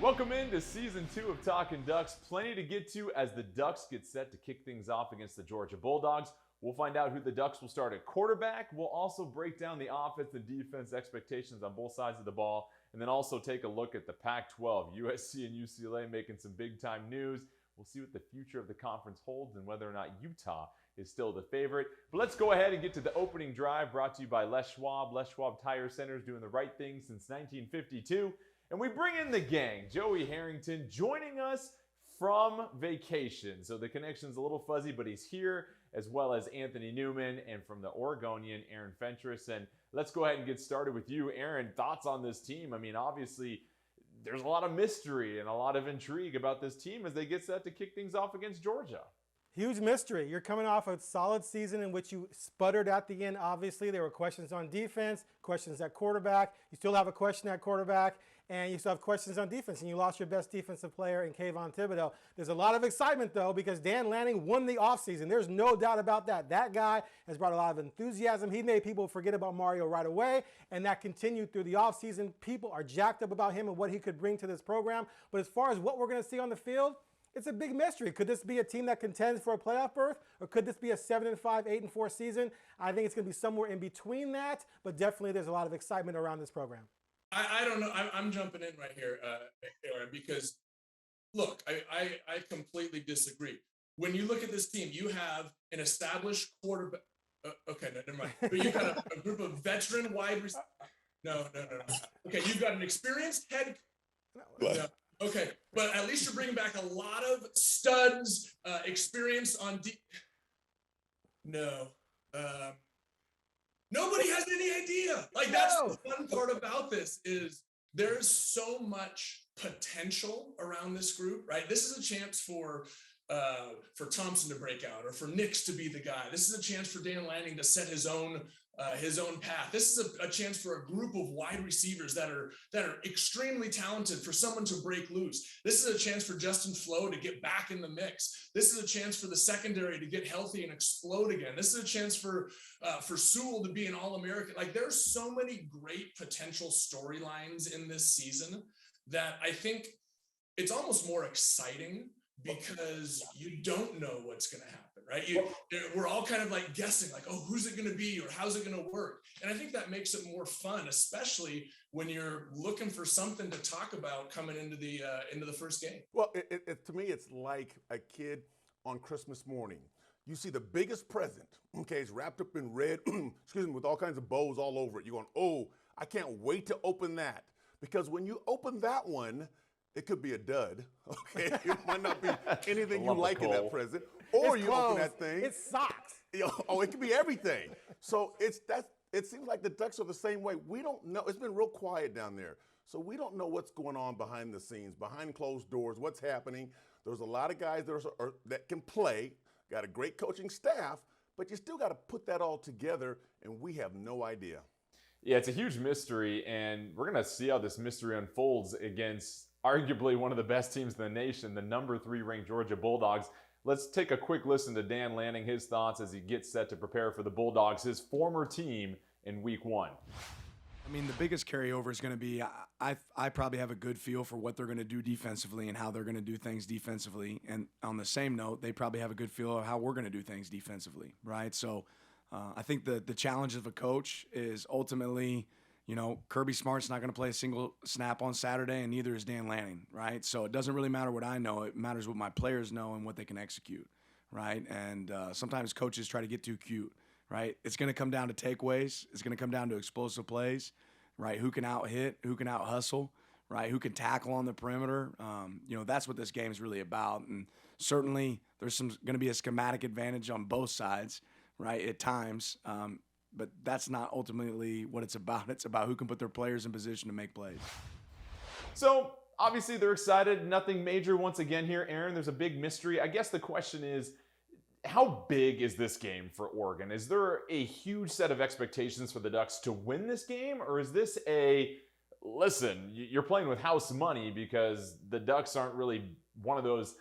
Welcome into Season 2 of Talkin Ducks. Plenty to get to as the Ducks get set to kick things off against the Georgia Bulldogs. We'll find out who the Ducks will start at quarterback. We'll also break down the offense and defense expectations on both sides of the ball, and then also take a look at the Pac-12. USC and UCLA making some big-time news. We'll see what the future of the conference holds and whether or not Utah is still the favorite. But let's go ahead and get to the opening drive, brought to you by Les Schwab. Les Schwab Tire Centers, doing the right thing since 1952. And we bring in the gang. Joey Harrington joining us from vacation. So the connection's a little fuzzy, but he's here, as well as Anthony Newman, and from the Oregonian, Aaron Fentress. And let's go ahead and get started with you, Aaron. Thoughts on this team? I mean, obviously, there's a lot of mystery and a lot of intrigue about this team as they get set to kick things off against Georgia. Huge mystery. You're coming off a solid season in which you sputtered at the end. Obviously, there were questions on defense, questions at quarterback. You still have a question at quarterback, and you still have questions on defense, and you lost your best defensive player in Kayvon Thibodeau. There's a lot of excitement, though, because Dan Lanning won the offseason. There's no doubt about that. That guy has brought a lot of enthusiasm. He made people forget about Mario right away, and that continued through the offseason. People are jacked up about him and what he could bring to this program. But as far as what we're going to see on the field, it's a big mystery. Could this be a team that contends for a playoff berth, or could this be a 7-5, 8-4 season? I think it's going to be somewhere in between that, but definitely there's a lot of excitement around this program. I don't know. I'm jumping in right here, Aaron, because look, I completely disagree. When you look at this team, you have an established quarterback. Okay, no, never mind. But you've got a group of veteran wide receivers. No. Okay, you've got an experienced head. No. Okay, but at least you're bringing back a lot of studs, experience on No. Nobody has any idea. Like, that's the fun part about this is there's so much potential around this group, right? This is a chance for Thompson to break out, or for Nix to be the guy. This is a chance for Dan Lanning to set his own path. This is a chance for a group of wide receivers that are extremely talented, for someone to break loose. This is a chance for Justin Flo to get back in the mix. This is a chance for the secondary to get healthy and explode again. This is a chance for Sewell to be an All-American. Like, there's so many great potential storylines in this season that I think it's almost more exciting, because you don't know what's going to happen, right? We're all kind of like guessing, like, oh, who's it going to be, or how's it going to work? And I think that makes it more fun, especially when you're looking for something to talk about coming into the first game. Well, to me, it's like a kid on Christmas morning. You see the biggest present, okay, it's wrapped up in red, excuse me, with all kinds of bows all over it. You're going, oh, I can't wait to open that. Because when you open that one, it could be a dud, okay? It might not be anything you like in that present. Or you open that thing. It sucks. Oh, it could be everything. So it seems like the Ducks are the same way. We don't know. It's been real quiet down there. So we don't know what's going on behind the scenes, behind closed doors, what's happening. There's a lot of guys that can play, got a great coaching staff, but you still got to put that all together, and we have no idea. Yeah, it's a huge mystery, and we're going to see how this mystery unfolds against arguably one of the best teams in the nation, the number 3 ranked Georgia Bulldogs. Let's take a quick listen to Dan Lanning, his thoughts as he gets set to prepare for the Bulldogs, his former team, in week 1. I mean, the biggest carryover is going to be I probably have a good feel for what they're going to do defensively and how they're going to do things defensively. And on the same note, they probably have a good feel of how we're going to do things defensively, right? So I think the challenge of a coach is ultimately, you know, Kirby Smart's not going to play a single snap on Saturday, and neither is Dan Lanning, right? So it doesn't really matter what I know. It matters what my players know and what they can execute, right? And sometimes coaches try to get too cute, right? It's going to come down to takeaways. It's going to come down to explosive plays, right? Who can out-hit, who can out-hustle, right? Who can tackle on the perimeter. You know, that's what this game is really about. And certainly there's going to be a schematic advantage on both sides, right, at times. But that's not ultimately what it's about. It's about who can put their players in position to make plays. So, obviously, they're excited. Nothing major once again here, Aaron. There's a big mystery. I guess the question is, how big is this game for Oregon? Is there a huge set of expectations for the Ducks to win this game? Or is this listen, you're playing with house money because the Ducks aren't really one of those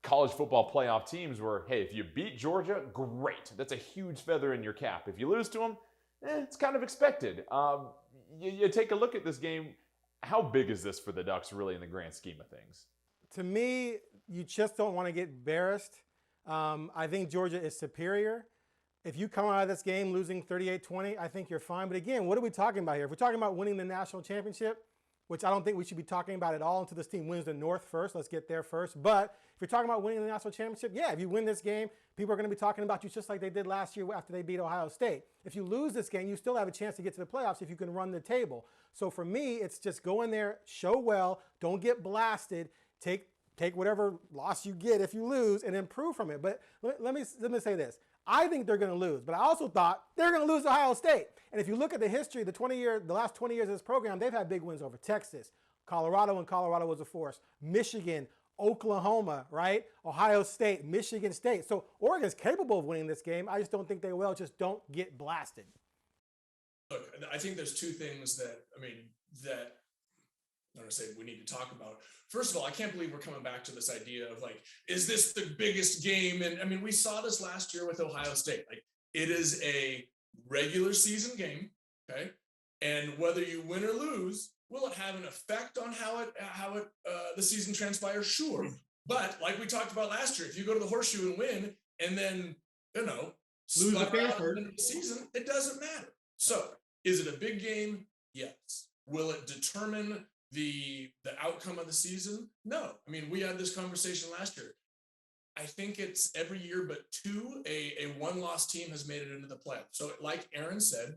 college football playoff teams where, hey, if you beat Georgia, great. That's a huge feather in your cap. If you lose to them, it's kind of expected. You take a look at this game. How big is this for the Ducks really in the grand scheme of things? To me, you just don't want to get embarrassed. I think Georgia is superior. If you come out of this game losing 38-20, I think you're fine. But again, what are we talking about here? If we're talking about winning the national championship, which I don't think we should be talking about at all until this team wins the North first. Let's get there first. But if you're talking about winning the national championship, yeah, if you win this game, people are going to be talking about you just like they did last year after they beat Ohio State. If you lose this game, you still have a chance to get to the playoffs if you can run the table. So for me, it's just go in there, show well, don't get blasted, take whatever loss you get if you lose and improve from it. But let me say this. I think they're going to lose, but I also thought they're going to lose to Ohio State. And if you look at the history, the last 20 years of this program, they've had big wins over Texas, Colorado when Colorado was a force, Michigan, Oklahoma, right? Ohio State, Michigan State. So Oregon's capable of winning this game. I just don't think they will. Just don't get blasted. Look, I think there's two things that I'm going to say we need to talk about. First of all, I can't believe we're coming back to this idea of like, is this the biggest game? And I mean, we saw this last year with Ohio State. Like, it is a regular season game, okay? And whether you win or lose, will it have an effect on how the season transpires? Sure. But like we talked about last year, if you go to the Horseshoe and win, and then lose the season, it doesn't matter. So, is it a big game? Yes. Will it determine the outcome of the season? No. I mean, we had this conversation last year. I think it's every year but two, a one-loss team has made it into the playoffs. So like Aaron said,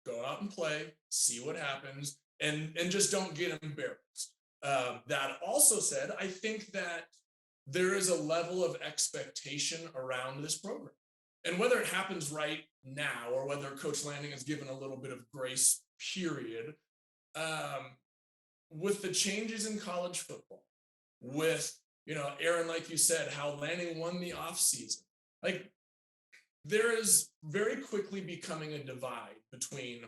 go out and play, see what happens, and just don't get embarrassed. That also said, I think that there is a level of expectation around this program. And whether it happens right now or whether Coach Lanning is given a little bit of grace period, with the changes in college football, with, Aaron, like you said, how Lanning won the offseason, like there is very quickly becoming a divide between,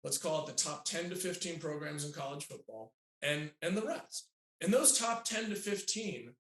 let's call it the top 10 to 15 programs in college football and the rest. And those top 10 to 15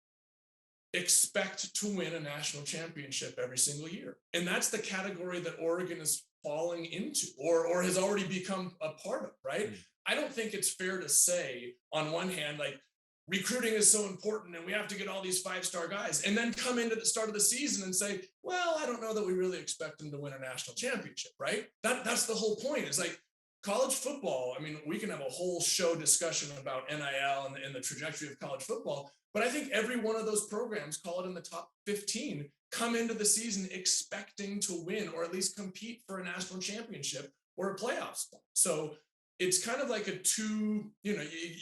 expect to win a national championship every single year. And that's the category that Oregon is falling into or has already become a part of, right? I don't think it's fair to say on one hand, like recruiting is so important and we have to get all these 5-star guys and then come into the start of the season and say, well, I don't know that we really expect them to win a national championship, right? That's the whole point. Is like college football. I mean, we can have a whole show discussion about NIL and the trajectory of college football, but I think every one of those programs, call it in the top 15, come into the season expecting to win or at least compete for a national championship or a playoff spot. So it's kind of like a two, you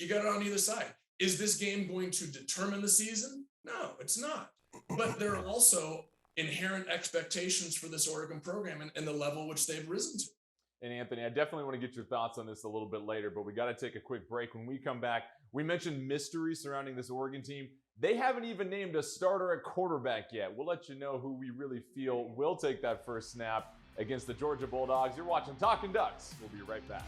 got it on either side. Is this game going to determine the season? No, it's not. But there are also inherent expectations for this Oregon program and the level which they've risen to. And Anthony, I definitely want to get your thoughts on this a little bit later, but we got to take a quick break. When we come back, we mentioned mystery surrounding this Oregon team. They haven't even named a starter at quarterback yet. We'll let you know who we really feel will take that first snap against the Georgia Bulldogs. You're watching Talkin Ducks. We'll be right back.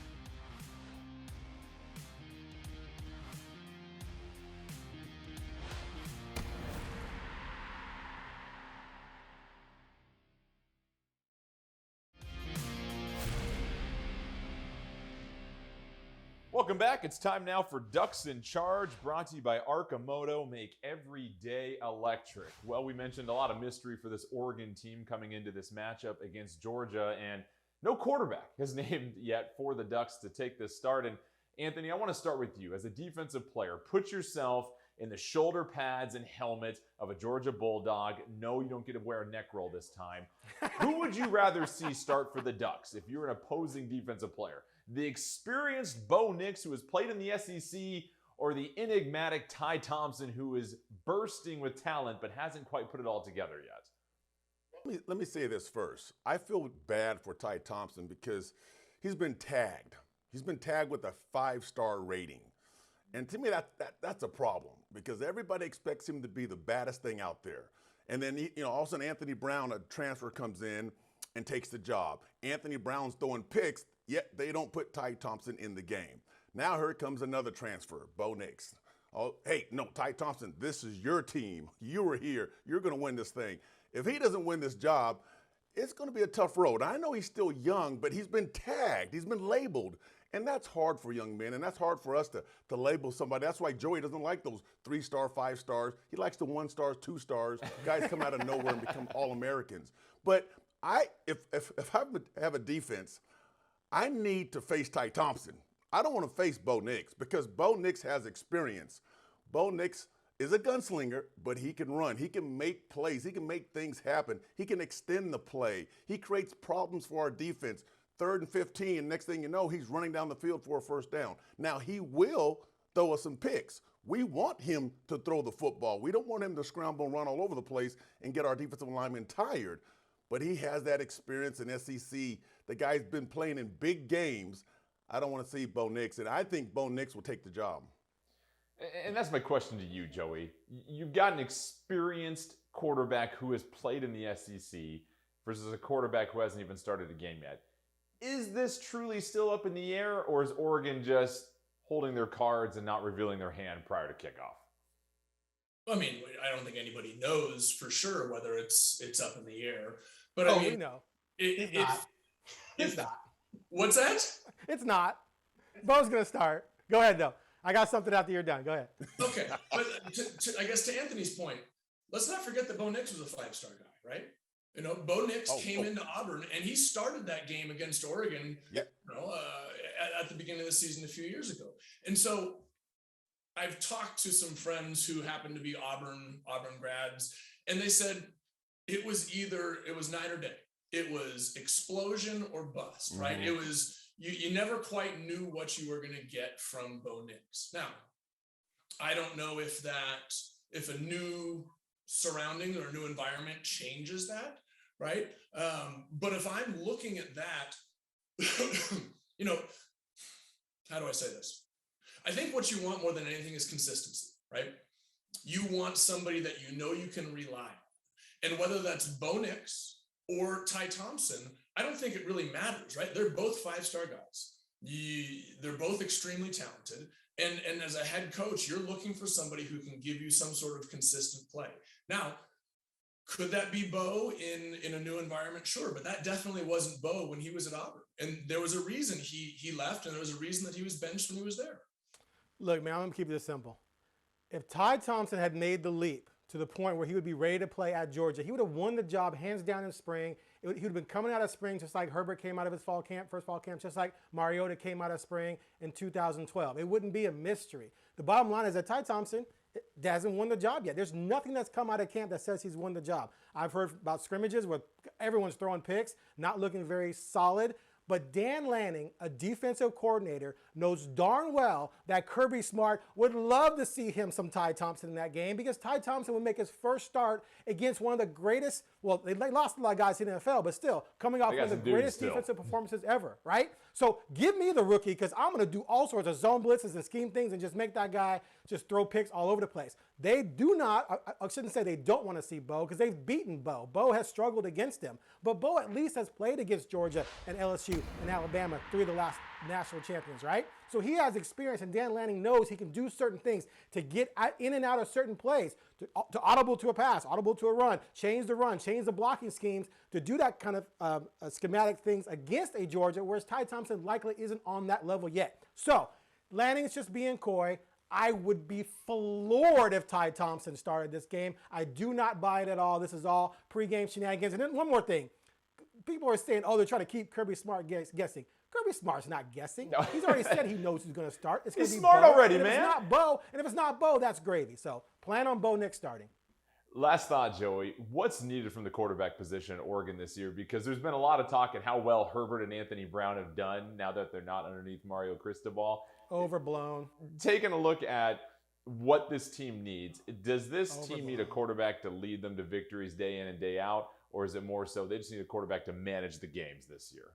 Welcome back. It's time now for Ducks in Charge, brought to you by Arcimoto. Make every day electric. Well, we mentioned a lot of mystery for this Oregon team coming into this matchup against Georgia, and no quarterback is named yet for the Ducks to take this start. And Anthony, I want to start with you. As a defensive player, put yourself in the shoulder pads and helmet of a Georgia Bulldog. No, you don't get to wear a neck roll this time. Who would you rather see start for the Ducks if you're an opposing defensive player? The experienced Bo Nix, who has played in the SEC, or the enigmatic Ty Thompson, who is bursting with talent but hasn't quite put it all together yet? Let me say this first. I feel bad for Ty Thompson because he's been tagged. He's been tagged with a 5-star rating. And to me, that's a problem because everybody expects him to be the baddest thing out there. And then, all of a sudden, Anthony Brown, a transfer, comes in and takes the job. Anthony Brown's throwing picks, yet they don't put Ty Thompson in the game. Now here comes another transfer, Bo Nix. Oh, hey, no, Ty Thompson, this is your team. You were here. You're going to win this thing. If he doesn't win this job, it's going to be a tough road. I know he's still young, but he's been tagged. He's been labeled. And that's hard for young men, and that's hard for us to label somebody. That's why Joey doesn't like those 3-star, 5 stars. He likes the 1 stars, 2 stars. Guys come out of nowhere and become All-Americans. But if I have a defense, I need to face Ty Thompson. I don't want to face Bo Nix because Bo Nix has experience. Bo Nix is a gunslinger, but he can run. He can make plays. He can make things happen. He can extend the play. He creates problems for our defense. 3rd and 15, and next thing you know, he's running down the field for a first down. Now, he will throw us some picks. We want him to throw the football. We don't want him to scramble and run all over the place and get our defensive linemen tired. But he has that experience in SEC. The guy's been playing in big games. I don't want to see Bo Nix, and I think Bo Nix will take the job. And that's my question to you, Joey. You've got an experienced quarterback who has played in the SEC versus a quarterback who hasn't even started a game yet. Is this truly still up in the air, or is Oregon just holding their cards and not revealing their hand prior to kickoff? I mean, I don't think anybody knows for sure whether it's up in the air. But Oh, I mean, we know. It's not. It's not. What's that? It's not. Bo's going to start. Go ahead, though. I got something after you're done. Go ahead. Okay. But I guess to Anthony's point, let's not forget that Bo Nix was a 5-star guy, right? You know, Bo Nix came into Auburn, and he started that game against Oregon at the beginning of the season a few years ago. And so I've talked to some friends who happen to be Auburn grads, and they said it was night or day. It was explosion or bust, right? It was you never quite knew what you were going to get from Bo Nix. Now, I don't know if a new surrounding or a new environment changes that, right? But if I'm looking at that, you know, how do I say this? I think what you want more than anything is consistency, right? You want somebody that you know you can rely on. And whether that's Bo Nix or Ty Thompson, I don't think it really matters, right? They're both 5-star guys. They're both extremely talented. And as a head coach, you're looking for somebody who can give you some sort of consistent play. Now, could that be Bo in a new environment? Sure, but that definitely wasn't Bo when he was at Auburn. And there was a reason he left, and there was a reason that he was benched when he was there. Look, man, I'm going to keep this simple. If Ty Thompson had made the leap to the point where he would be ready to play at Georgia, he would have won the job hands down in spring. He would have been coming out of spring just like Herbert came out of his first fall camp, just like Mariota came out of spring in 2012. It wouldn't be a mystery. The bottom line is that Ty Thompson hasn't won the job yet. There's nothing that's come out of camp that says he's won the job. I've heard about scrimmages where everyone's throwing picks, not looking very solid. But Dan Lanning, a defensive coordinator, knows darn well that Kirby Smart would love to see him some Ty Thompson in that game because Ty Thompson would make his first start against one of the greatest, well, they lost a lot of guys in the NFL, but still, coming off one of the greatest defensive performances ever, right? So give me the rookie because I'm going to do all sorts of zone blitzes and scheme things and just make that guy just throw picks all over the place. They do not, I shouldn't say they don't want to see Bo because they've beaten Bo. Bo has struggled against them. But Bo at least has played against Georgia and LSU and Alabama, 3 of the last national champions, right? So he has experience, and Dan Lanning knows he can do certain things to get in and out of certain plays, to audible to a pass, audible to a run, change the blocking schemes, to do that kind of schematic things against a Georgia, whereas Ty Thompson likely isn't on that level yet. So Lanning's just being coy. I would be floored if Ty Thompson started this game. I do not buy it at all. This is all pregame shenanigans. And then one more thing. People are saying, oh, they're trying to keep Kirby Smart guessing. Kirby Smart's not guessing. No. He's already said he knows who's going to start. It's He's smart already, man. And if it's not Bo, that's gravy. So plan on Bo Nix starting. Last thought, Joey. What's needed from the quarterback position at Oregon this year? Because there's been a lot of talk at how well Herbert and Anthony Brown have done now that they're not underneath Mario Cristobal. Overblown. Taking a look at what this team needs, does this team need a quarterback to lead them to victories day in and day out? Or is it more so they just need a quarterback to manage the games this year?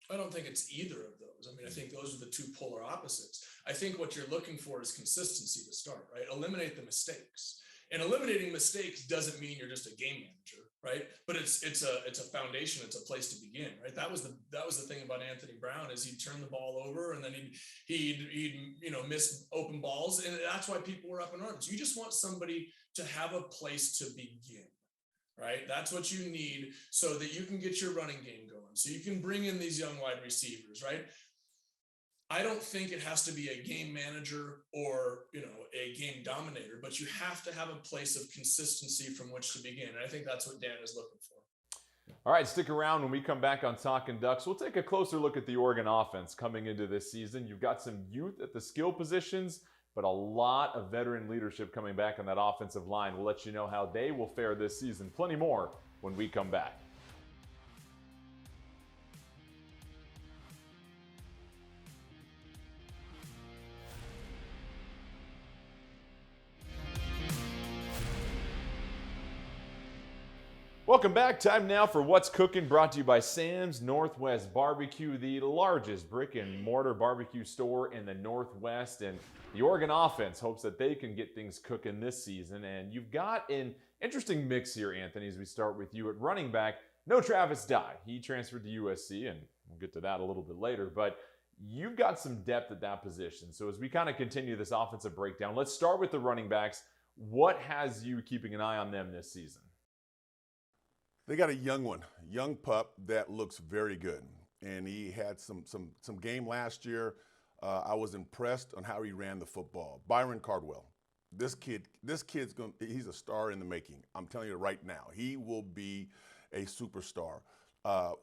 I don't think it's either of those. I mean, I think those are the two polar opposites. I think what you're looking for is consistency to start, right? Eliminate the mistakes. And eliminating mistakes doesn't mean you're just a game manager, right? But it's a foundation, it's a place to begin, right? That was the thing about Anthony Brown is he'd turn the ball over and then he'd miss open balls, and that's why people were up in arms. You just want somebody to have a place to begin. Right? That's what you need so that you can get your running game going. So you can bring in these young wide receivers, right? I don't think it has to be a game manager or, a game dominator, but you have to have a place of consistency from which to begin. And I think that's what Dan is looking for. All right, stick around. When we come back on Talkin Ducks, we'll take a closer look at the Oregon offense coming into this season. You've got some youth at the skill positions, but a lot of veteran leadership coming back on that offensive line. We'll let you know how they will fare this season. Plenty more when we come back. Welcome back. Time now for What's Cooking, brought to you by Sam's Northwest Barbecue, the largest brick and mortar barbecue store in the Northwest. And the Oregon offense hopes that they can get things cooking this season. And you've got an interesting mix here, Anthony, as we start with you at running back. No Travis Dye. He transferred to USC, and we'll get to that a little bit later. But you've got some depth at that position. So as we kind of continue this offensive breakdown, let's start with the running backs. What has you keeping an eye on them this season? They got a young pup that looks very good, and he had some game last year. I was impressed on how he ran the football. Byron Cardwell, this kid's he's a star in the making. I'm telling you right now, he will be a superstar.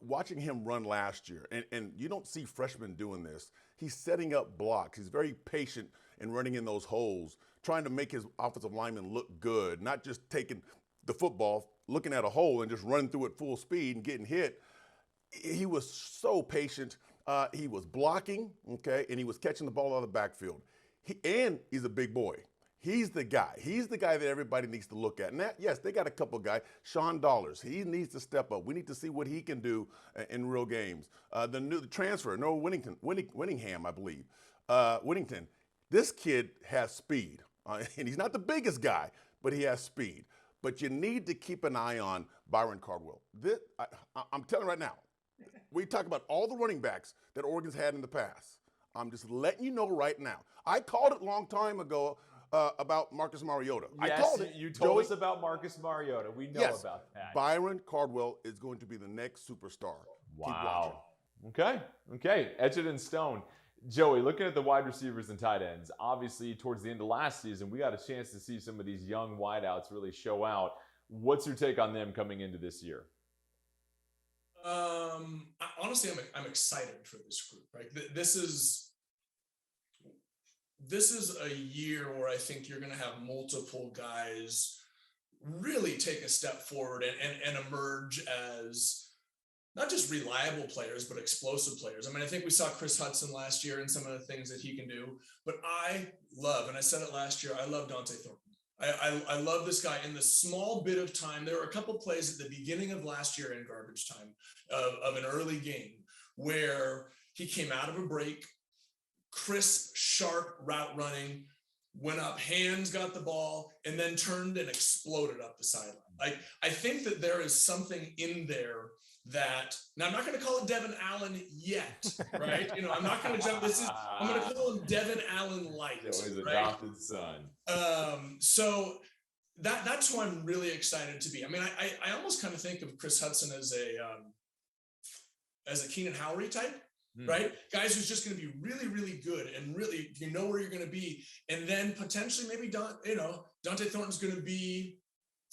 Watching him run last year, and you don't see freshmen doing this. He's setting up blocks. He's very patient in running in those holes, trying to make his offensive linemen look good, not just taking the football, looking at a hole and just running through it full speed and getting hit. He was so patient. He was blocking, okay, and he was catching the ball out of the backfield. He's a big boy. He's the guy. He's the guy that everybody needs to look at. And yes, they got a couple guys. Sean Dollars, he needs to step up. We need to see what he can do in real games. The transfer, Noel Winningham, I believe. Whittington, this kid has speed. And he's not the biggest guy, but he has speed. But you need to keep an eye on Byron Cardwell. I'm telling you right now, we talk about all the running backs that Oregon's had in the past. I'm just letting you know right now. I called it a long time ago about Marcus Mariota. Yes, I called it. You told us about Marcus Mariota. We know about that. Byron Cardwell is going to be the next superstar. Wow. Okay. Etch it in stone. Joey, looking at the wide receivers and tight ends, obviously towards the end of last season, we got a chance to see some of these young wideouts really show out. What's your take on them coming into this year? Honestly, I'm excited for this group. Right, this is a year where I think you're going to have multiple guys really take a step forward and emerge as not just reliable players, but explosive players. I mean, I think we saw Chris Hudson last year and some of the things that he can do, but I love, and I said it last year, I love Dante Thornton. I love this guy. In the small bit of time, there were a couple plays at the beginning of last year in garbage time of an early game where he came out of a break, crisp, sharp route running, went up, hands got the ball, and then turned and exploded up the sideline. Like, I think that there is something in there that, now I'm not going to call it Devin Allen yet, right? I'm not going to jump. I'm going to call him Devin Allen light. His right? adopted son. So that's who I'm really excited to be. I mean, I almost kind of think of Chris Hudson as a Keenan Howery type, right? Guys who's just going to be really, really good and really, you know where you're going to be. And then potentially maybe Dante Thornton's going to be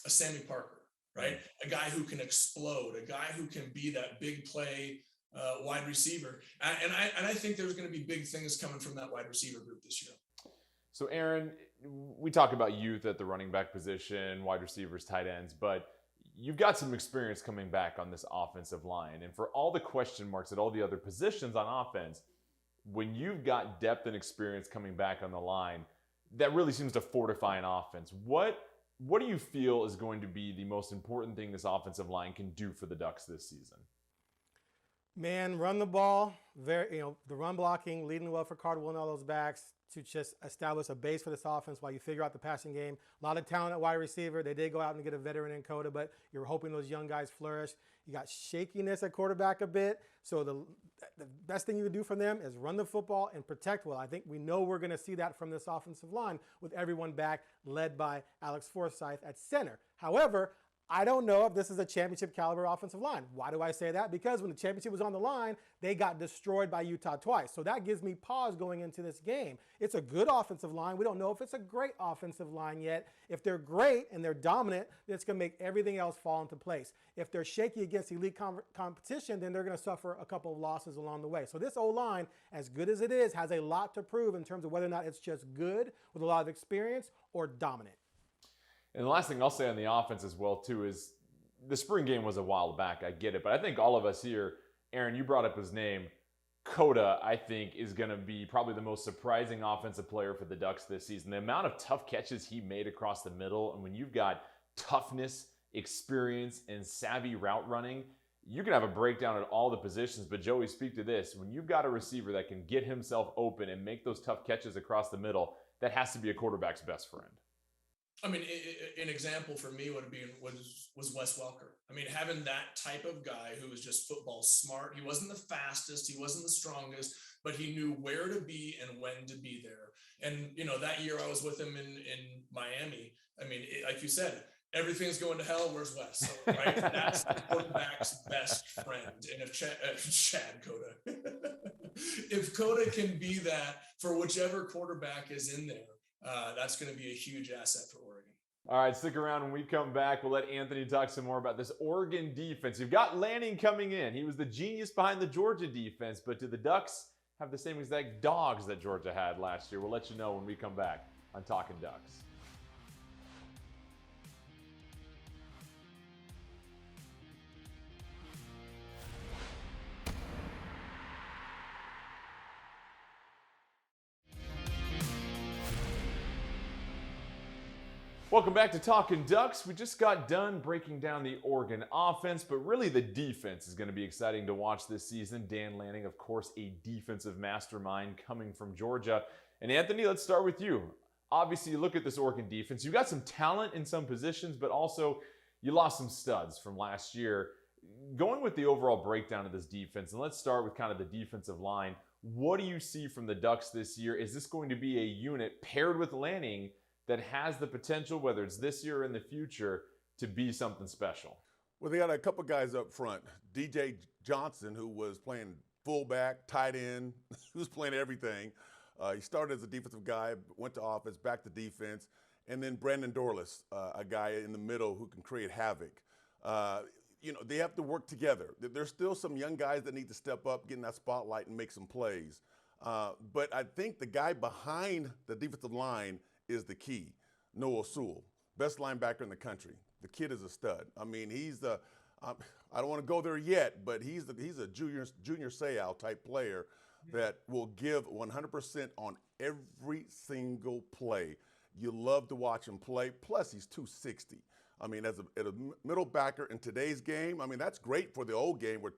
a Sammy Parker. Right, a guy who can explode, a guy who can be that big play wide receiver, and I think there's going to be big things coming from that wide receiver group this year. So, Aaron, we talk about youth at the running back position, wide receivers, tight ends, but you've got some experience coming back on this offensive line, and for all the question marks at all the other positions on offense, when you've got depth and experience coming back on the line, that really seems to fortify an offense. What do you feel is going to be the most important thing this offensive line can do for the Ducks this season? Man, run the ball. The run blocking, leading well for Cardwell and all those backs to just establish a base for this offense while you figure out the passing game. A lot of talent at wide receiver. They did go out and get a veteran in Coda, but you're hoping those young guys flourish. You got shakiness at quarterback a bit. So the best thing you can do for them is run the football and protect well. I think we know we're going to see that from this offensive line with everyone back, led by Alex Forsythe at center. However, I don't know if this is a championship caliber offensive line. Why do I say that? Because when the championship was on the line, they got destroyed by Utah twice. So that gives me pause going into this game. It's a good offensive line. We don't know if it's a great offensive line yet. If they're great and they're dominant, then it's going to make everything else fall into place. If they're shaky against elite competition, then they're going to suffer a couple of losses along the way. So this O-line, as good as it is, has a lot to prove in terms of whether or not it's just good with a lot of experience or dominant. And the last thing I'll say on the offense as well, too, is the spring game was a while back. I get it. But I think all of us here, Aaron, you brought up his name. Coda, I think, is going to be probably the most surprising offensive player for the Ducks this season. The amount of tough catches he made across the middle, and when you've got toughness, experience, and savvy route running, you can have a breakdown at all the positions. But Joey, speak to this. When you've got a receiver that can get himself open and make those tough catches across the middle, that has to be a quarterback's best friend. I mean, an example for me would have been was Wes Welker. I mean, having that type of guy who was just football smart. He wasn't the fastest, he wasn't the strongest, but he knew where to be and when to be there. And that year I was with him in Miami. I mean, like you said, everything's going to hell. Where's Wes? So, right? That's the quarterback's best friend. And if Chad Coda, if Coda can be that for whichever quarterback is in there, that's going to be a huge asset for Oregon. All right, stick around. When we come back, we'll let Anthony talk some more about this Oregon defense. You've got Lanning coming in. He was the genius behind the Georgia defense, but do the Ducks have the same exact dogs that Georgia had last year? We'll let you know when we come back on Talkin Ducks. Welcome back to Talkin Ducks. We just got done breaking down the Oregon offense, but really the defense is going to be exciting to watch this season. Dan Lanning, of course, a defensive mastermind coming from Georgia. And Anthony, let's start with you. Obviously, you look at this Oregon defense. You got some talent in some positions, but also you lost some studs from last year. Going with the overall breakdown of this defense, and let's start with kind of the defensive line. What do you see from the Ducks this year? Is this going to be a unit paired with Lanning that has the potential, whether it's this year or in the future, to be something special? Well, they got a couple guys up front. DJ Johnson, who was playing fullback, tight end, he was playing everything. He started as a defensive guy, went to offense, back to defense. And then Brandon Dorless, a guy in the middle who can create havoc. They have to work together. There's still some young guys that need to step up, get in that spotlight and make some plays. But I think the guy behind the defensive line is the key. Noel Sewell, best linebacker in the country. The kid is a stud. I mean, he's the I don't want to go there yet, but he's a junior Sewell type player that will give 100% on every single play. You love to watch him play. Plus, he's 260. I mean, as a middle backer in today's game, I mean, that's great for the old game where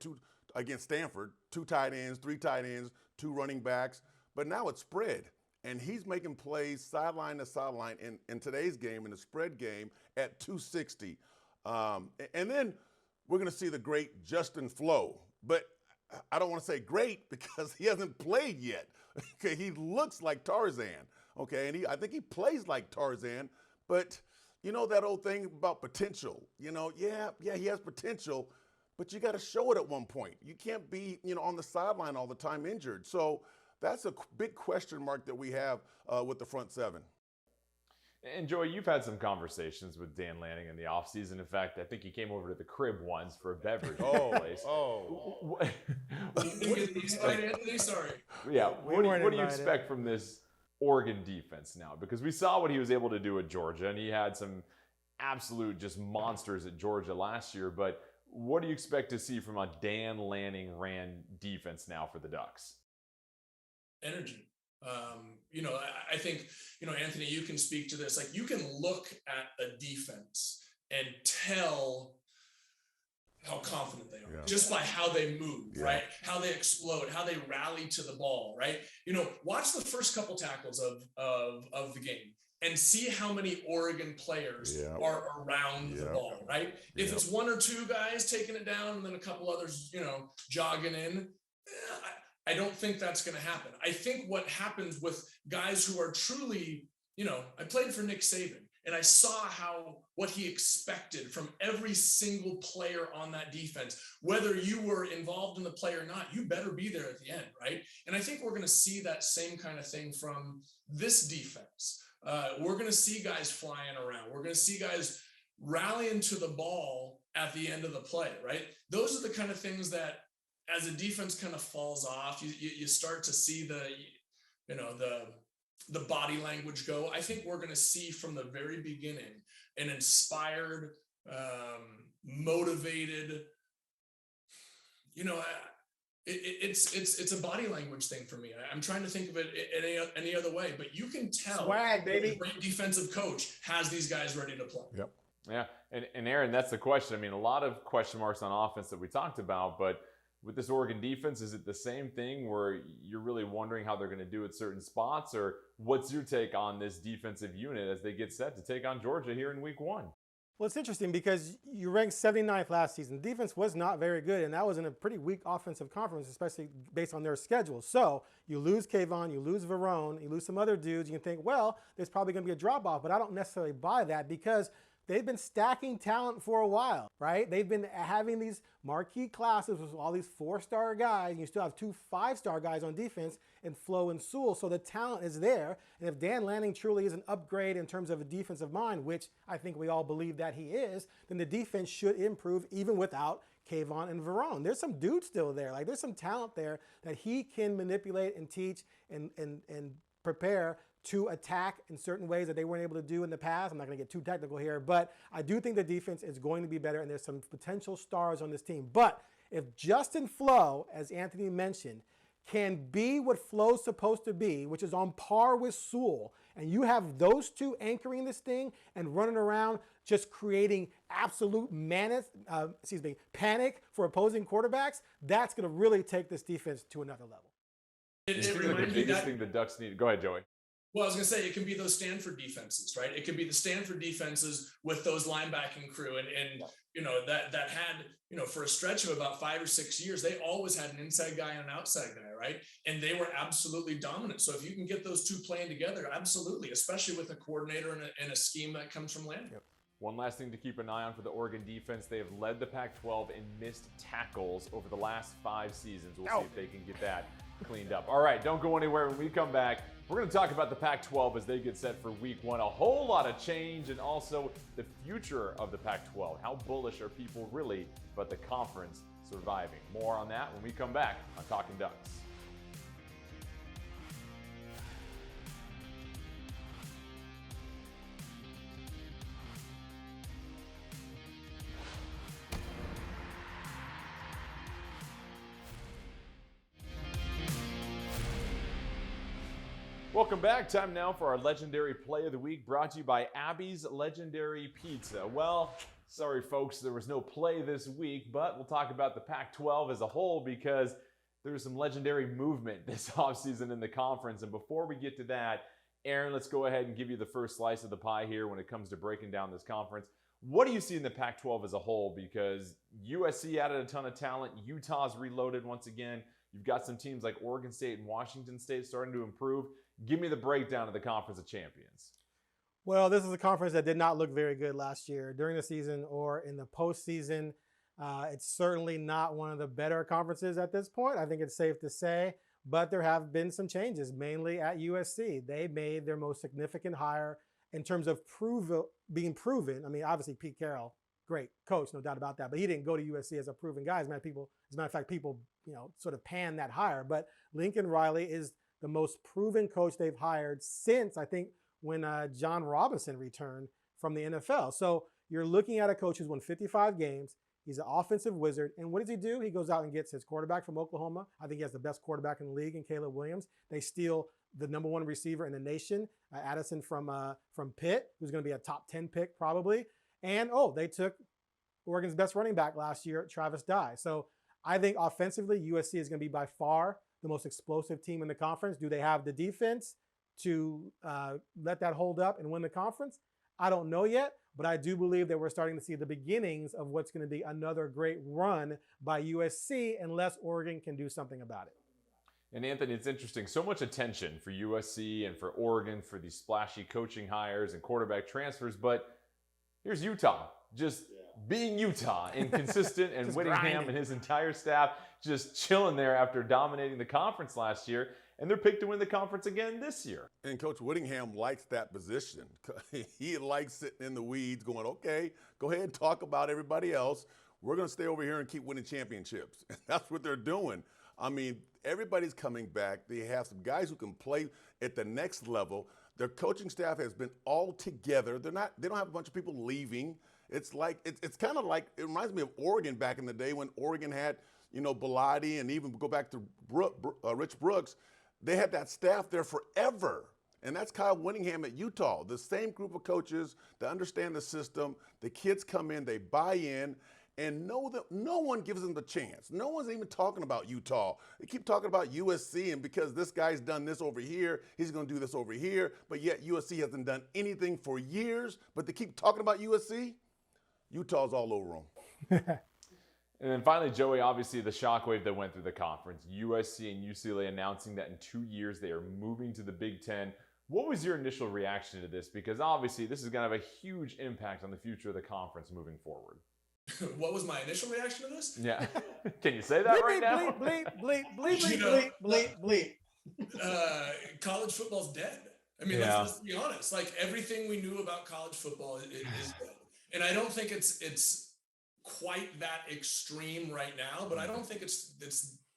against Stanford, 2 tight ends, 3 tight ends, 2 running backs. But now it's spread. And he's making plays sideline to sideline in today's game, in the spread game, at 260. And then we're going to see the great Justin Flo. But I don't want to say great because he hasn't played yet. Okay, he looks like Tarzan. Okay, and I think he plays like Tarzan. But you know that old thing about potential. Yeah, he has potential, but you got to show it at one point. You can't be, on the sideline all the time injured. So that's a big question mark that we have with the front seven. And Joey, you've had some conversations with Dan Lanning in the offseason. In fact, I think he came over to the crib once for a beverage. Place. Sorry. Yeah, what do you expect from this Oregon defense now? Because we saw what he was able to do at Georgia, and he had some absolute just monsters at Georgia last year. But what do you expect to see from a Dan Lanning ran defense now for the Ducks? Energy. I think, Anthony, you can speak to this. Like, you can look at a defense and tell how confident they are just by how they move, right? How they explode, how they rally to the ball, right? Watch the first couple tackles of the game and see how many Oregon players are around the ball, right? If it's 1 or 2 guys taking it down and then a couple others, jogging in, I don't think that's going to happen. I think what happens with guys who are truly, I played for Nick Saban, and I saw what he expected from every single player on that defense. Whether you were involved in the play or not, you better be there at the end, right? And I think we're going to see that same kind of thing from this defense. We're going to see guys flying around. We're going to see guys rallying to the ball at the end of the play, right? Those are the kind of things that, as a defense kind of falls off, you start to see the body language go. I think we're going to see from the very beginning an inspired, motivated, it's a body language thing for me. I'm trying to think of it any other way, but you can tell swag, baby. A great defensive coach has these guys ready to play. Yep. Yeah, and Aaron, that's the question. I mean, a lot of question marks on offense that we talked about, but with this Oregon defense, is it the same thing where you're really wondering how they're going to do at certain spots, or what's your take on this defensive unit as they get set to take on Georgia here in week 1? Well, it's interesting because you ranked 79th last season. Defense was not very good, and that was in a pretty weak offensive conference, especially based on their schedule. So you lose Kayvon, you lose Verone, you lose some other dudes. You can think, well, there's probably going to be a drop-off, but I don't necessarily buy that because they've been stacking talent for a while, right? They've been having these marquee classes with all these 4-star guys. You still have 2 5-star guys on defense in Flo and Sewell, so the talent is there. And if Dan Lanning truly is an upgrade in terms of a defensive mind, which I think we all believe that he is, then the defense should improve even without Kayvon and Verone. There's some dudes still there. Like, there's some talent there that he can manipulate and teach and prepare to attack in certain ways that they weren't able to do in the past. I'm not going to get too technical here, but I do think the defense is going to be better, and there's some potential stars on this team. But if Justin Flo, as Anthony mentioned, can be what Flo's supposed to be, which is on par with Sewell, and you have those two anchoring this thing and running around just creating absolute panic for opposing quarterbacks, that's going to really take this defense to another level. It the biggest thing the Ducks need. Go ahead, Joey. Well, I was going to say, it can be those Stanford defenses, right? It could be the Stanford defenses with those linebacking crew. And that had, for a stretch of about 5 or 6 years, they always had an inside guy and an outside guy, right? And they were absolutely dominant. So if you can get those two playing together, absolutely, especially with a coordinator and a scheme that comes from Lanning. Yep. One last thing to keep an eye on for the Oregon defense. They have led the Pac-12 in missed tackles over the last 5 seasons. We'll see if they can get that cleaned up. All right, don't go anywhere. When we come back, we're going to talk about the Pac-12 as they get set for week 1. A whole lot of change, and also the future of the Pac-12. How bullish are people really about the conference surviving? More on that when we come back on Talkin Ducks. Welcome back. Time now for our legendary play of the week, brought to you by Abby's Legendary Pizza. Well, sorry folks, there was no play this week, but we'll talk about the Pac-12 as a whole because there was some legendary movement this offseason in the conference. And before we get to that, Aaron, let's go ahead and give you the first slice of the pie here when it comes to breaking down this conference. What do you see in the Pac-12 as a whole? Because USC added a ton of talent. Utah's reloaded once again. You've got some teams like Oregon State and Washington State starting to improve. Give me the breakdown of the Conference of Champions. Well, this is a conference that did not look very good last year during the season or in the postseason. It's certainly not one of the better conferences at this point. I think it's safe to say, but there have been some changes, mainly at USC. They made their most significant hire in terms of being proven. I mean, obviously Pete Carroll, great coach, no doubt about that, but he didn't go to USC as a proven guy. As a matter of fact, people, sort of pan that hire. But Lincoln Riley is the most proven coach they've hired since, I think, when John Robinson returned from the NFL. So you're looking at a coach who's won 55 games. He's an offensive wizard. And what does he do? He goes out and gets his quarterback from Oklahoma. I think he has the best quarterback in the league in Caleb Williams. They steal the #1 receiver in the nation, Addison from Pitt, who's going to be a top 10 pick probably. And, they took Oregon's best running back last year, Travis Dye. So I think offensively, USC is going to be by far the most explosive team in the conference. Do they have the defense to let that hold up and win the conference? I don't know yet, but I do believe that we're starting to see the beginnings of what's going to be another great run by USC unless Oregon can do something about it. And Anthony, it's interesting. So much attention for USC and for Oregon for these splashy coaching hires and quarterback transfers, but here's Utah, just being Utah, inconsistent, and Whittingham grinding. and his entire staff just chilling there after dominating the conference last year, and they're picked to win the conference again this year. And Coach Whittingham likes that position. He likes sitting in the weeds going, okay, go ahead and talk about everybody else. We're going to stay over here and keep winning championships. That's what they're doing. I mean, everybody's coming back. They have some guys who can play at the next level. Their coaching staff has been all together. They don't have a bunch of people leaving. It's like it's kind of like, it reminds me of Oregon back in the day when Oregon had, Bellotti, and even go back to Rich Brooks. They had that staff there forever. And that's Kyle Whittingham at Utah. The same group of coaches that understand the system. The kids come in, they buy in, and know that no one gives them the chance. No one's even talking about Utah. They keep talking about USC, and because this guy's done this over here, he's going to do this over here. But yet USC hasn't done anything for years, but they keep talking about USC. Utah's all over them. And then finally, Joey, obviously the shockwave that went through the conference, USC and UCLA announcing that in 2 years they are moving to the Big Ten. What was your initial reaction to this? Because obviously this is going to have a huge impact on the future of the conference moving forward. What was my initial reaction to this? Yeah. Can you say that right now? Bleep. College football's dead. I mean, let's be honest. Like, everything we knew about college football is dead. And I don't think it's quite that extreme right now, but I don't think it's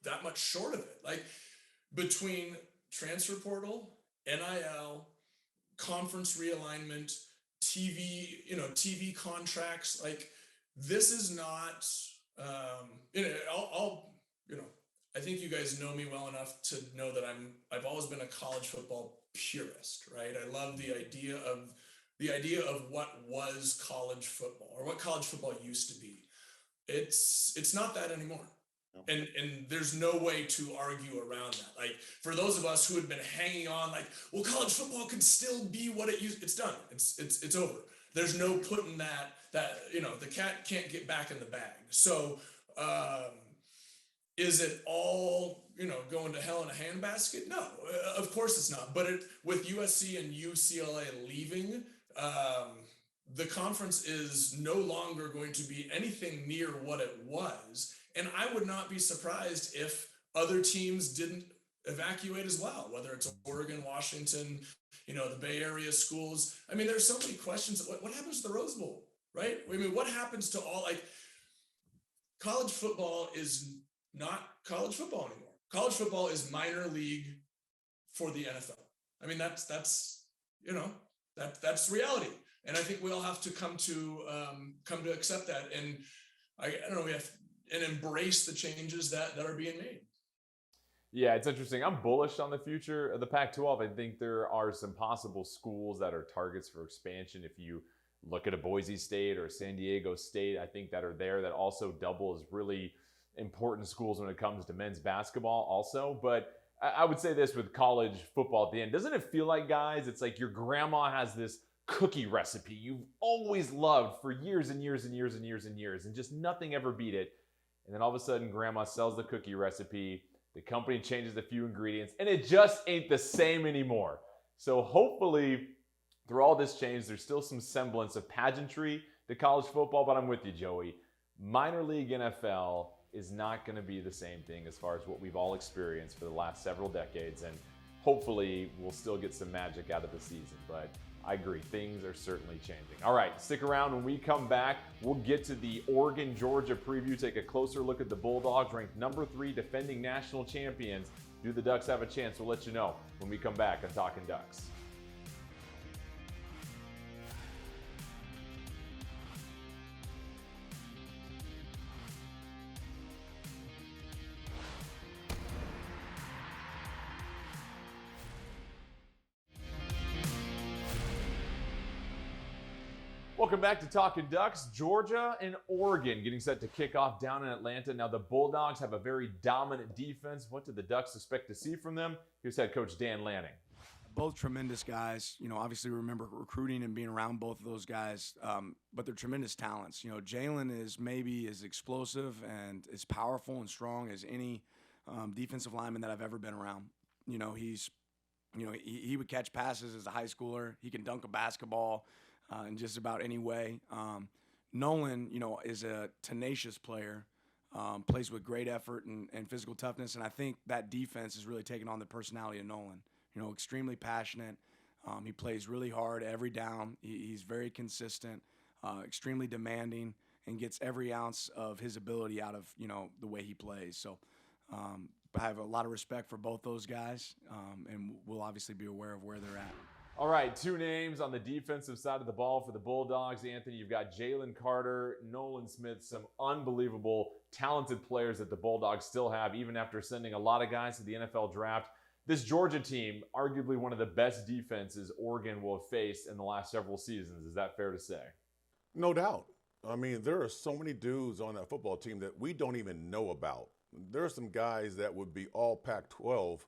that much short of it. Like, between transfer portal, NIL, conference realignment, TV contracts, like, this is not, I think you guys know me well enough to know that I've always been a college football purist, right? I love the idea of what was college football, or what college football used to be. It's not that anymore. No. And there's no way to argue around that. Like, for those of us who had been hanging on, like, well, college football can still be what it used. It's done. It's over. There's no putting that the cat can't get back in the bag. So is it all going to hell in a handbasket? No, of course it's not. But with USC and UCLA leaving, the conference is no longer going to be anything near what it was. And I would not be surprised if other teams didn't evacuate as well, whether it's Oregon, Washington, the Bay Area schools. I mean, there's so many questions. What happens to the Rose Bowl, right? I mean, what happens to college football is not college football anymore. College football is minor league for the NFL. I mean, that's reality. And I think we all have to come to accept that. And I don't know, we have and embrace the changes that are being made. Yeah, it's interesting. I'm bullish on the future of the Pac-12. I think there are some possible schools that are targets for expansion. If you look at a Boise State or a San Diego State, I think that are there that also double as really important schools when it comes to men's basketball also. But I would say this with college football at the end. Doesn't it feel like, guys, it's like your grandma has this cookie recipe you've always loved for years and years and years and years and years, and just nothing ever beat it. And then all of a sudden, grandma sells the cookie recipe. The company changes a few ingredients, and it just ain't the same anymore. So hopefully, through all this change, there's still some semblance of pageantry to college football, but I'm with you, Joey. Minor league NFL is not going to be the same thing as far as what we've all experienced for the last several decades, and hopefully we'll still get some magic out of the season. But I agree, things are certainly changing. All right, stick around. When we come back, we'll get to the Oregon-Georgia preview, take a closer look at the Bulldogs, ranked number 3 defending national champions. Do the Ducks have a chance? We'll let you know when we come back on Talkin Ducks. Welcome back to Talkin Ducks. Georgia and Oregon getting set to kick off down in Atlanta. Now, the Bulldogs have a very dominant defense. What do the Ducks expect to see from them? Here's head coach Dan Lanning. Both tremendous guys. Obviously remember recruiting and being around both of those guys, but they're tremendous talents. Jalen is maybe as explosive and as powerful and strong as any defensive lineman that I've ever been around. You know, he would catch passes as a high schooler. He can dunk a basketball in just about any way. Nolan, you know, is a tenacious player, plays with great effort and physical toughness, and I think that defense is really taking on the personality of Nolan. You know, extremely passionate. He plays really hard every down. He's very consistent, extremely demanding, and gets every ounce of his ability out of, you know, the way he plays. So I have a lot of respect for both those guys, and we'll obviously be aware of where they're at. All right, 2 names on the defensive side of the ball for the Bulldogs. Anthony, you've got Jalen Carter, Nolan Smith, some unbelievable, talented players that the Bulldogs still have, even after sending a lot of guys to the NFL draft. This Georgia team, arguably one of the best defenses Oregon will have faced in the last several seasons. Is that fair to say? No doubt. I mean, there are so many dudes on that football team that we don't even know about. There are some guys that would be all Pac-12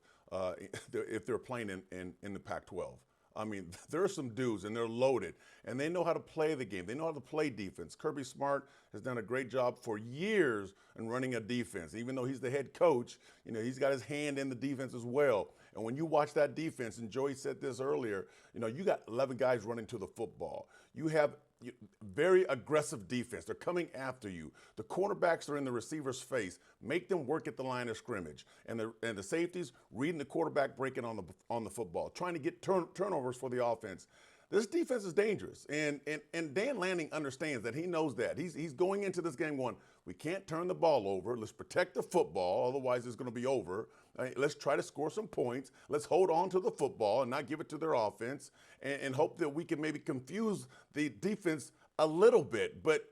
if they're playing in the Pac-12. I mean, there are some dudes, and they're loaded, and they know how to play the game. They know how to play defense. Kirby Smart has done a great job for years in running a defense. Even though he's the head coach, you know, he's got his hand in the defense as well. And when you watch that defense, and Joey said this earlier, you know, you got 11 guys running to the football. You have very aggressive defense. They're coming after you. The cornerbacks are in the receiver's face. Make them work at the line of scrimmage. And the safeties reading the quarterback breaking on the football, trying to get turnovers for the offense. This defense is dangerous. And Dan Lanning understands that. He knows that. He's going into this game going, we can't turn the ball over. Let's protect the football. Otherwise, it's going to be over. Let's try to score some points. Let's hold on to the football and not give it to their offense and hope that we can maybe confuse the defense a little bit. But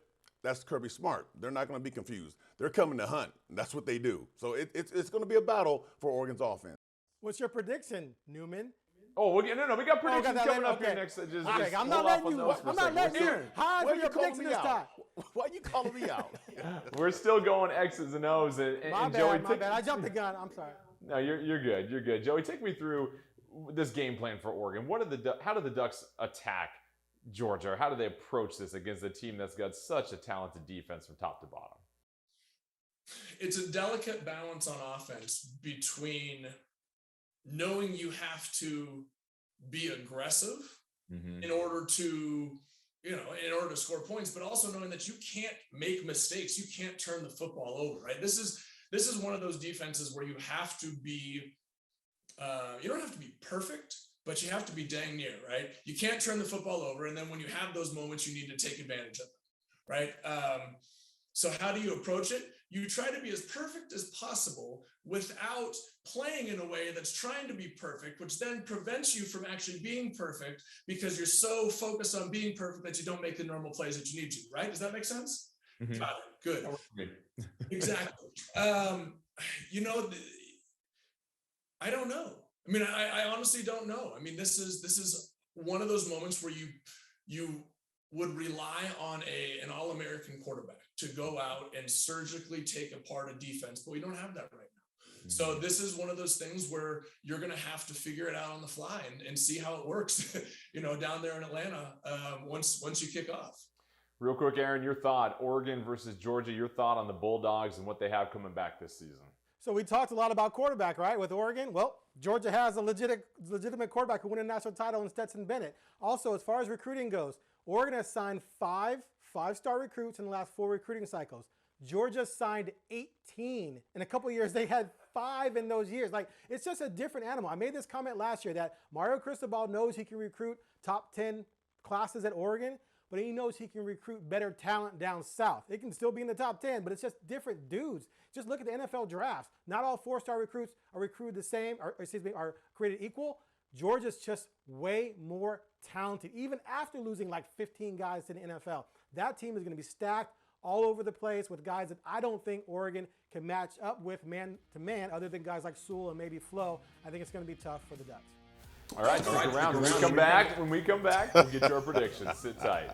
that's Kirby Smart. They're not going to be confused. They're coming to hunt. That's what they do. So it's going to be a battle for Oregon's offense. What's your prediction, Newman? Oh, we got predictions coming up here next. I'm not letting you. I'm not letting you hide for your prediction this time. Why are you calling me out? We're still going X's and O's. And Joey, my bad. I jumped the gun. I'm sorry. No, you're good. You're good. Joey, take me through this game plan for Oregon. How do the Ducks attack Georgia? Or how do they approach this against a team that's got such a talented defense from top to bottom? It's a delicate balance on offense between knowing you have to be aggressive in order to score points, but also knowing that you can't make mistakes. You can't turn the football over, right? This is one of those defenses where you have to be, you don't have to be perfect, but you have to be dang near, right? You can't turn the football over. And then when you have those moments, you need to take advantage of them, right? So how do you approach it? You try to be as perfect as possible without playing in a way that's trying to be perfect, which then prevents you from actually being perfect because you're so focused on being perfect that you don't make the normal plays that you need to, right? Does that make sense? Mm-hmm. Got it. Good. Exactly. I don't know. I mean, I honestly don't know. I mean, this is one of those moments where you would rely on an All-American quarterback to go out and surgically take apart a defense, but we don't have that right now. Mm-hmm. So this is one of those things where you're going to have to figure it out on the fly and see how it works, down there in Atlanta once you kick off. Real quick, Aaron, your thought, Oregon versus Georgia, your thought on the Bulldogs and what they have coming back this season. So we talked a lot about quarterback, right, with Oregon. Well, Georgia has a legitimate quarterback who won a national title in Stetson Bennett. Also, as far as recruiting goes, Oregon has signed five-star recruits in the last 4 recruiting cycles. Georgia signed 18. In a couple of years, they had 5 in those years. Like, it's just a different animal. I made this comment last year that Mario Cristobal knows he can recruit top 10 classes at Oregon, but he knows he can recruit better talent down south. It can still be in the top 10, but it's just different dudes. Just look at the NFL drafts. Not all 4-star recruits are recruited the same, are created equal. Georgia's just way more talented, even after losing like 15 guys to the NFL. That team is going to be stacked all over the place with guys that I don't think Oregon can match up with man to man, other than guys like Sewell and maybe Flo. I think it's going to be tough for the Ducks. All right, stick around. When we come back, we'll get your predictions. Sit tight.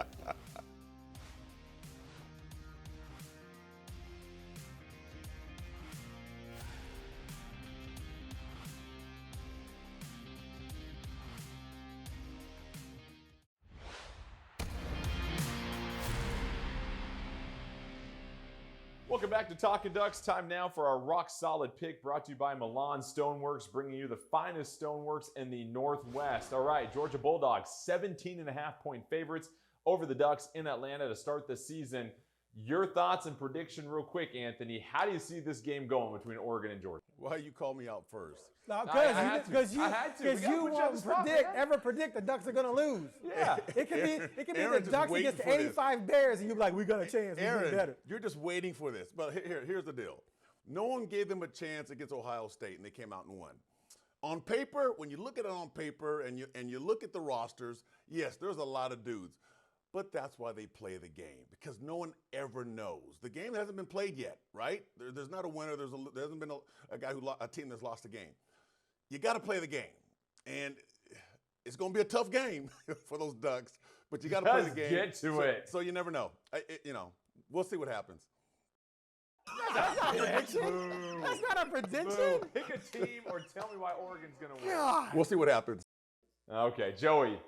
Welcome back to Talkin Ducks. Time now for our rock solid pick brought to you by Milan Stoneworks, bringing you the finest stoneworks in the Northwest. All right, Georgia Bulldogs, 17.5-point favorites over the Ducks in Atlanta to start the season. Your thoughts and prediction real quick, Anthony. How do you see this game going between Oregon and Georgia? Why you call me out first? Because you won't ever predict the Ducks are going to lose. Yeah. It can be Aaron the just Ducks waiting against for the this. 85 Bears, and you're like, we got a chance. We do Aaron, better. you're just waiting for this. But here's the deal. No one gave them a chance against Ohio State, and they came out and won. On paper, when you look at it on paper and you look at the rosters, yes, there's a lot of dudes. But that's why they play the game, because no one ever knows. The game hasn't been played yet, right? There's not a winner. There hasn't been a team that's lost a game. You got to play the game, and it's going to be a tough game for those Ducks. But you got to play the game. Get to it. So you never know. We'll see what happens. That's not a prediction. That's not a prediction. Pick a team or tell me why Oregon's going to win. God. We'll see what happens. Okay, Joey.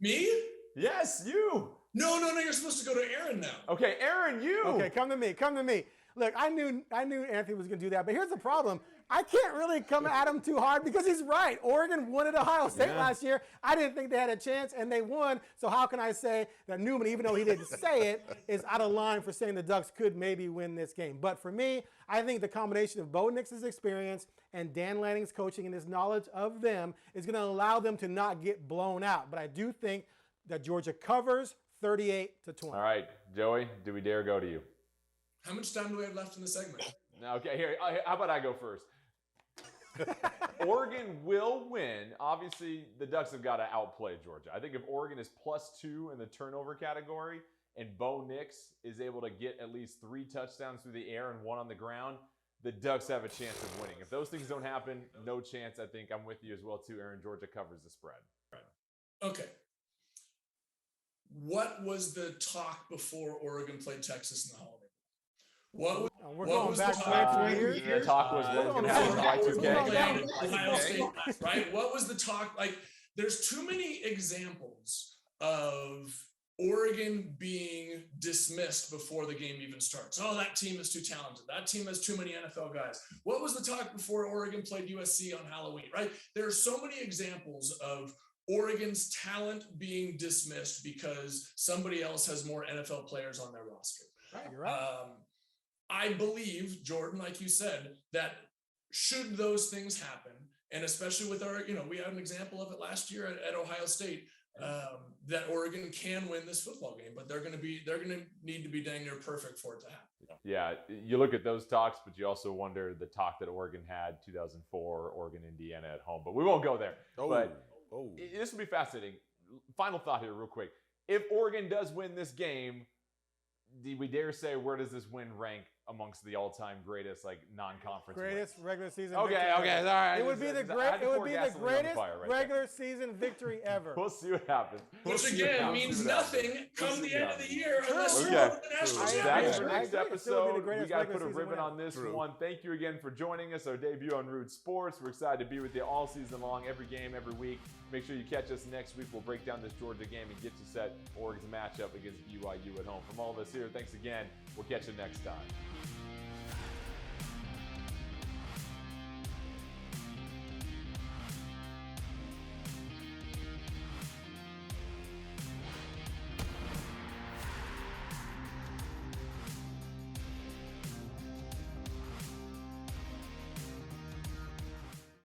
Me? Yes, you. No, you're supposed to go to Aaron now. Okay, Aaron, you. Okay, come to me. Look, I knew Anthony was going to do that, but here's the problem. I can't really come at him too hard because he's right. Oregon won at Ohio State last year. I didn't think they had a chance, and they won. So how can I say that Newman, even though he didn't say it, is out of line for saying the Ducks could maybe win this game? But for me, I think the combination of Bo Nix's experience and Dan Lanning's coaching and his knowledge of them is going to allow them to not get blown out. But I do think that Georgia covers 38-20. All right, Joey, do we dare go to you? How much time do we have left in the segment? Okay, here, how about I go first? Oregon will win. Obviously, the Ducks have got to outplay Georgia. I think if Oregon is +2 in the turnover category and Bo Nix is able to get at least 3 touchdowns through the air and 1 on the ground, the Ducks have a chance of winning. If those things don't happen, no chance. I think I'm with you as well, too, Aaron. Georgia covers the spread. Okay. What was the talk before Oregon played Texas in the Holiday Bowl? We're going back Uh, 3 years. The talk was what was going to happen with Y2K. Ohio State, right? What was the talk? Like, there's too many examples of Oregon being dismissed before the game even starts. Oh, that team is too talented. That team has too many NFL guys. What was the talk before Oregon played USC on Halloween, right? There are so many examples of Oregon's talent being dismissed because somebody else has more NFL players on their roster. Right, you're right. I believe, Jordan, like you said, that should those things happen, and especially with our, we had an example of it last year at Ohio State, that Oregon can win this football game, but they're going to need to be dang near perfect for it to happen. Yeah, you look at those talks, but you also wonder the talk that Oregon had 2004, Oregon, Indiana at home. But we won't go there. This will be fascinating. Final thought here real quick. If Oregon does win this game, do we dare say where does this win rank amongst the all-time greatest non-conference Greatest wins? regular season Okay, victory all ever. right. It would be the greatest regular season victory ever. We'll see what happens. Which again means nothing come the end of the year unless you're Okay. the national That's championship. for next I agree. It's still gonna be the episode. We greatest got to regular put a season ribbon win on this True. one. Thank you again for joining us, our debut on Root Sports. We're excited to be with you all season long, every game, every week. Make sure you catch us next week. We'll break down this Georgia game and get you set for Oregon's matchup against BYU at home. From all of us here, thanks again. We'll catch you next time.